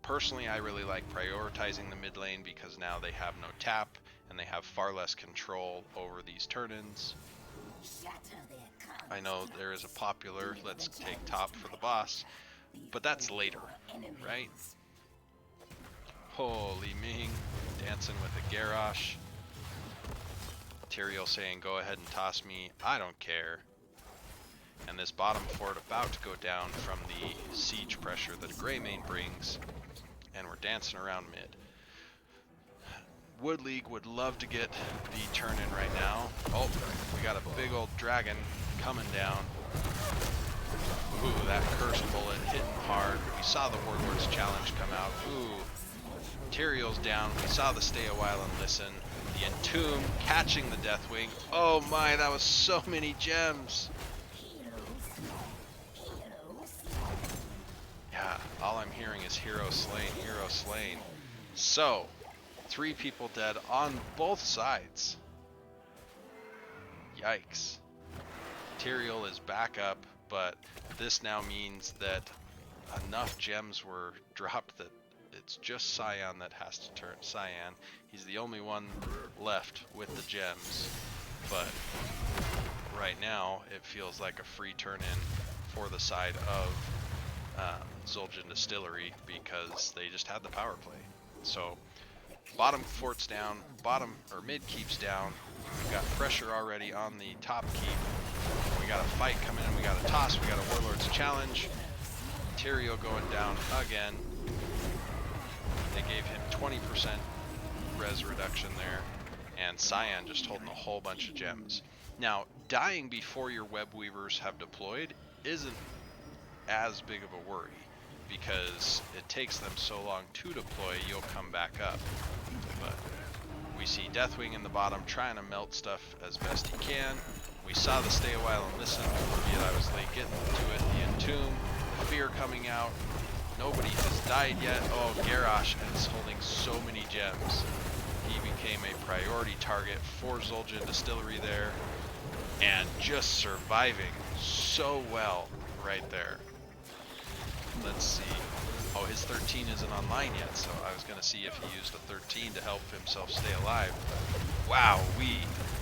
Personally, I really like prioritizing the mid lane because now they have no tap and they have far less control over these turn-ins. I know there is a popular let's take top for the boss, but that's later, right? Holy Ming dancing with a Gyarados. Tyrael saying go ahead and toss me, I don't care. And this bottom fort about to go down from the siege pressure that a Greymane brings, and we're dancing around mid. Wood League would love to get the turn in right now. Oh, we got a big old dragon coming down. Ooh, that cursed bullet hitting hard. We saw the Warlord's challenge come out. Ooh, Tyrael's down. We saw the stay a while and listen. The Entomb catching the Deathwing. Oh my, that was so many gems. Yeah, all I'm hearing is hero slain, hero slain. So, 3 people dead on both sides. Yikes. Tyrael is back up, but this now means that enough gems were dropped that it's just Cyan that has to turn. Cyan, he's the only one left with the gems, but right now it feels like a free turn in for the side of Xul Gin Distillery because they just had the power play. So bottom fort's down, bottom or mid keep's down. We've got pressure already on the top keep. We got a fight coming in, we got a toss, we got a Warlord's challenge. Tyrael going down again. They gave him 20% res reduction there, and Cyan just holding a whole bunch of gems. Now, dying before your web weavers have deployed isn't as big of a worry, because it takes them so long to deploy, you'll come back up. But we see Deathwing in the bottom trying to melt stuff as best he can. We saw the stay a while and listen, albeit I was late getting to it. The Entomb, the Fear coming out. Nobody has died yet. Oh, Garrosh is holding so many gems. He became a priority target for Xul Gin Distillery there, and just surviving so well right there. Let's see. Oh, his 13 isn't online yet, so I was going to see if he used a 13 to help himself stay alive. Wow-wee.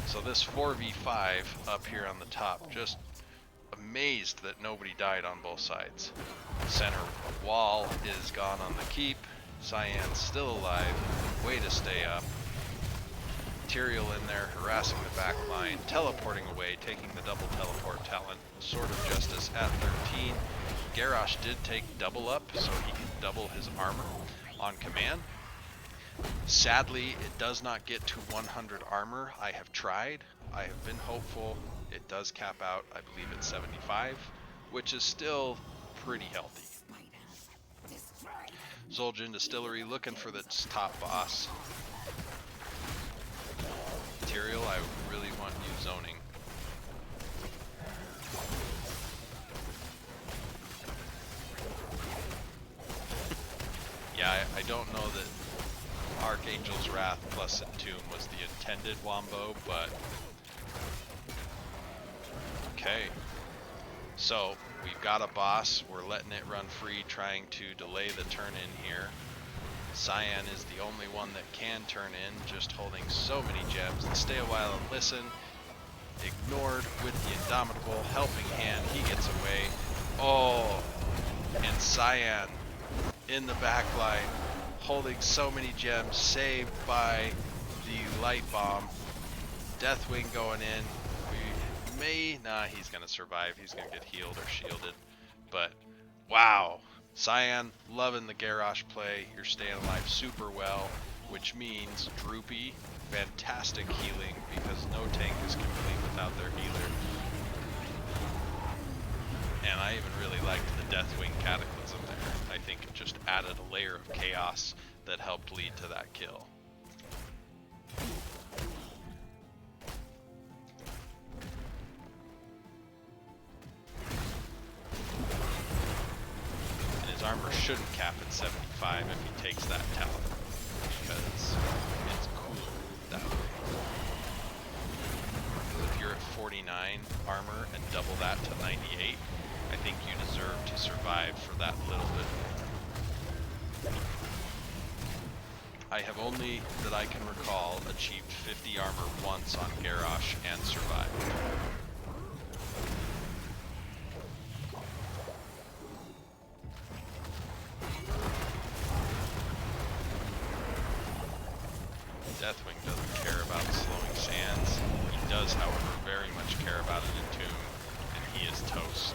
So this 4v5 up here on the top, just amazed that nobody died on both sides. Center wall is gone on the keep. Cyan's still alive. Way to stay up. Tyrael in there harassing the back line, teleporting away, taking the double teleport talent. Sword of Justice at 13. Garrosh did take double up, so he can double his armor on command. Sadly, it does not get to 100 armor. I have tried. I have been hopeful. It does cap out, I believe, at 75, which is still pretty healthy. Xul Gin Distillery looking for the top boss. Tyrael, I really want you zoning. Yeah, I don't know that Archangel's Wrath plus Entomb was the intended wombo, but okay. So we've got a boss, we're letting it run free, trying to delay the turn in here. Cyan is the only one that can turn in, just holding so many gems. And stay a while and listen. Ignored with the Indomitable helping hand, he gets away. Oh, and Cyan in the back line, holding so many gems, saved by the light bomb. Deathwing going in. Nah, he's gonna survive. He's gonna get healed or shielded. But wow, Cyan loving the Garrosh play. You're staying alive super well, which means Droopy, fantastic healing, because no tank is complete without their healer. And I even really liked the Deathwing Cataclysm there. I think it just added a layer of chaos that helped lead to that kill. His armor shouldn't cap at 75 if he takes that talent, because it's cool that way. If you're at 49 armor and double that to 98, I think you deserve to survive for that little bit. I have only, that I can recall, achieved 50 armor once on Garrosh and survived. Deathwing doesn't care about slowing sands. He does, however, very much care about an Entomb, and he is toast.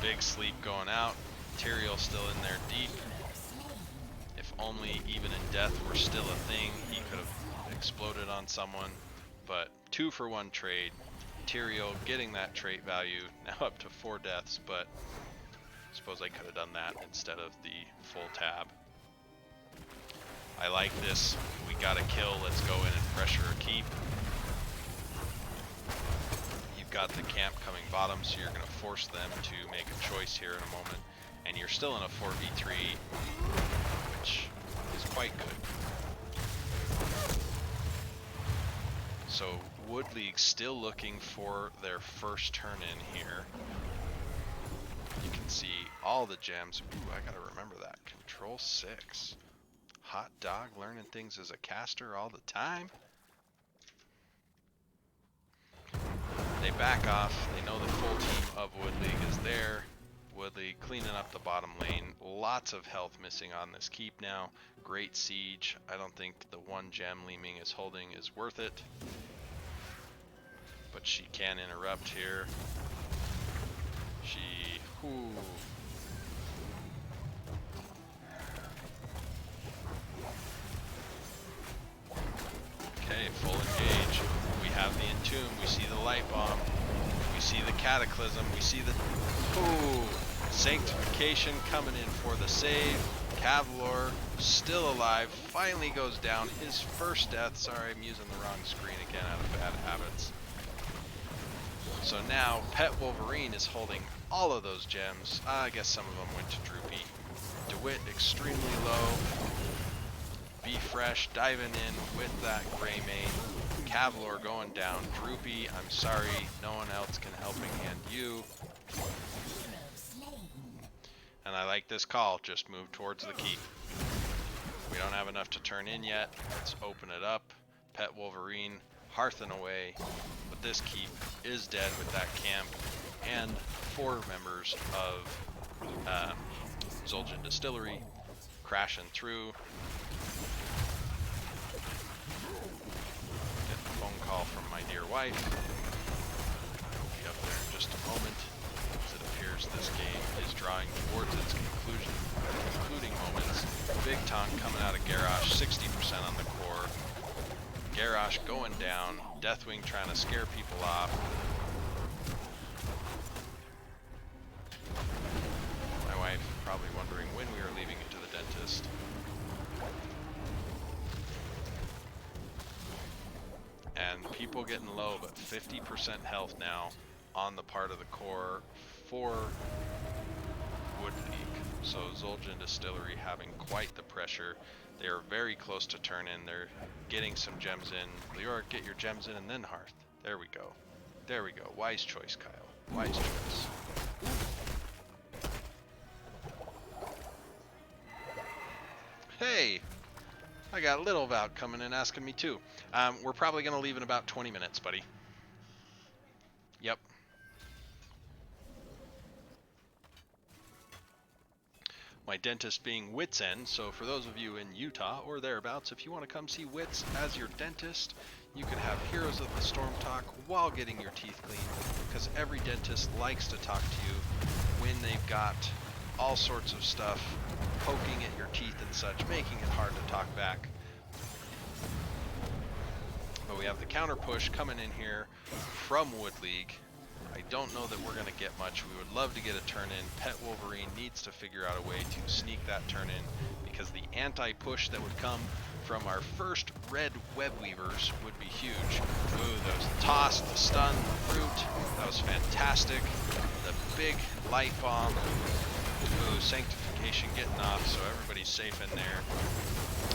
Big sleep going out. Tyrael still in there deep. If only even in death were still a thing, he could have exploded on someone. But 2-for-1 trade. Tyrael getting that trait value, now up to 4 deaths, but I suppose I could have done that instead of the full tab. I like this. We got a kill. Let's go in and pressure a keep. You've got the camp coming bottom, so you're going to force them to make a choice here in a moment. and you're still in a 4v3, which is quite good. So Wood League still looking for their first turn in here. You can see all the gems. Ooh, I gotta remember that. Control 6. Hot dog, learning things as a caster all the time. They back off. They know the full team of Wood League is there. Wood League cleaning up the bottom lane. Lots of health missing on this keep now. Great siege. I don't think the one gem Li Ming is holding is worth it. But she can interrupt here. Ooh. Okay, full engage. We have the Entomb, we see the Light Bomb, we see the Cataclysm, we see the... Ooh! Sanctification coming in for the save. Cavalier, still alive, finally goes down. His first death. Sorry, I'm using the wrong screen again out of bad habits. So now, Pet Wolverine is holding all of those gems. I guess some of them went to Droopy. DeWitt extremely low. Be Fresh diving in with that Gray Mane. Cavalier going down. Droopy, I'm sorry, no one else can helping hand you. And I like this call, just move towards the keep. We don't have enough to turn in yet. Let's open it up. Pet Wolverine, hearthing away. But this keep is dead with that camp. And 4 members of Xul Gin Distillery crashing through. Get a phone call from my dear wife. I'll be up there in just a moment. As it appears this game is drawing towards its concluding moments. Big Tongue coming out of Garrosh, 60% on the core. Garrosh going down. Deathwing trying to scare people off. My wife probably wondering when we are leaving it to the dentist. And people getting low, but 50% health now on the part of the core for Wood League. So Xul Gin Distillery having quite the pressure. They are very close to turn in. They're getting some gems in. Leoric, get your gems in and then Hearth. There we go. There we go. Wise choice, Kyle. Wise choice. Hey! I got Little Valk coming in asking me too. We're probably going to leave in about 20 minutes, buddy. Yep. My dentist being Wits End, so for those of you in Utah or thereabouts, if you want to come see Wits as your dentist, you can have Heroes of the Storm talk while getting your teeth cleaned, because every dentist likes to talk to you when they've got all sorts of stuff poking at your teeth and such, making it hard to talk back. But we have the counter push coming in here from Wood League. I don't know that we're going to get much. We would love to get a turn in. Pet Wolverine needs to figure out a way to sneak that turn in, because the anti-push that would come from our first red web weavers would be huge. Ooh, that was the toss, the stun, the root. That was fantastic. The big light bomb. Ooh, sanctification getting off, so everybody's safe in there.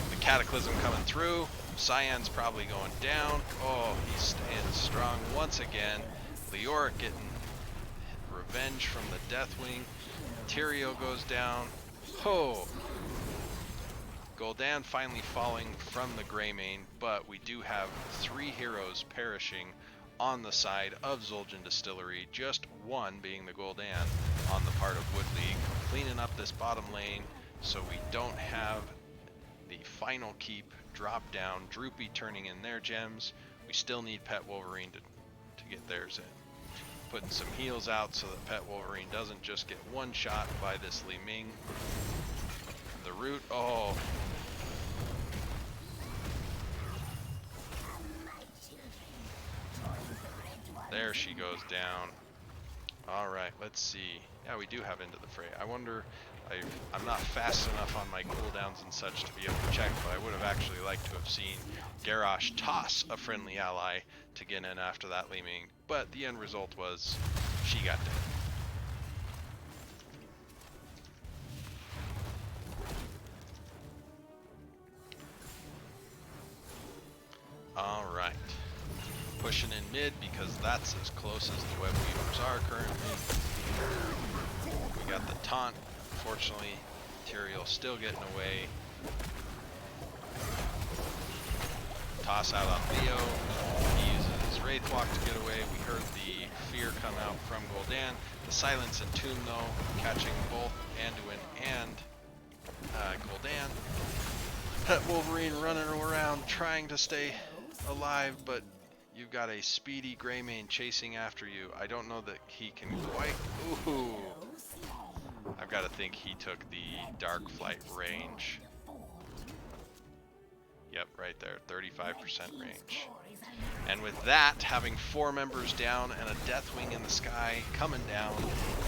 The cataclysm coming through. Cyan's probably going down. Oh, he's staying strong once again. Leoric getting revenge from the Deathwing. Tyrael goes down. Oh! Gul'dan finally falling from the Greymane, but we do have 3 heroes perishing on the side of Xul Gin Distillery, just one being the Gul'dan on the part of Wood League, cleaning up this bottom lane so we don't have the final keep drop down. Droopy turning in their gems. We still need Pet Wolverine to get theirs in. Putting some heals out so that Pet Wolverine doesn't just get one shot by this Li Ming. The root, oh. There she goes down. Alright, let's see. Yeah, we do have Into the Fray. I wonder, I'm not fast enough on my cooldowns and such to be able to check, but I would have actually liked to have seen Garrosh toss a friendly ally to get in after that Li Ming, but the end result was she got dead. Alright. Pushing in mid because that's as close as the web weavers are currently. We got the taunt. Unfortunately, Tyrael still getting away. Toss out on Leo. He uses his Wraith Walk to get away. We heard the fear come out from Gul'dan. The Silence and Tomb though, catching both Anduin and Gul'dan. Wolverine running around trying to stay alive, but you've got a speedy Greymane chasing after you. I don't know that he can quite... Ooh! I've got to think he took the Dark Flight range. Yep, right there, 35% range. And with that, having 4 members down and a Deathwing in the sky coming down,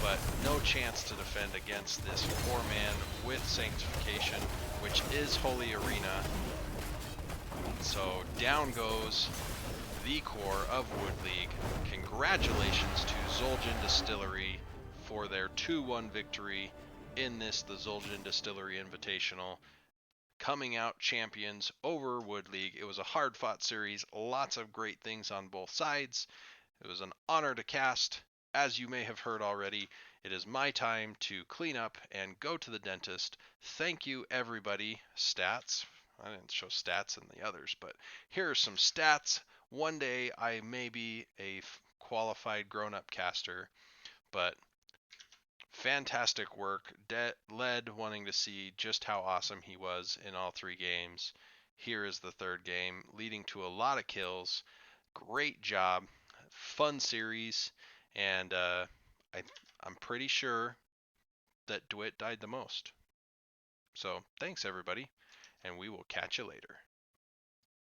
but no chance to defend against this 4-man with Sanctification, which is Holy Arena. So down goes the core of Wood League. Congratulations to Xul Gin Distillery for their 2-1 victory in this, the Xul Gin Distillery Invitational. Coming out champions over Wood League. It was a hard-fought series, lots of great things on both sides. It was an honor to cast. As you may have heard already, it is my time to clean up and go to the dentist. Thank you, everybody. Stats. I didn't show stats in the others, but here are some stats. One day I may be a qualified grown-up caster, but fantastic work. Led wanting to see just how awesome he was in all 3 games. Here is the 3rd game, leading to a lot of kills. Great job. Fun series. And I'm pretty sure that DeWitt died the most. So thanks, everybody. And we will catch you later.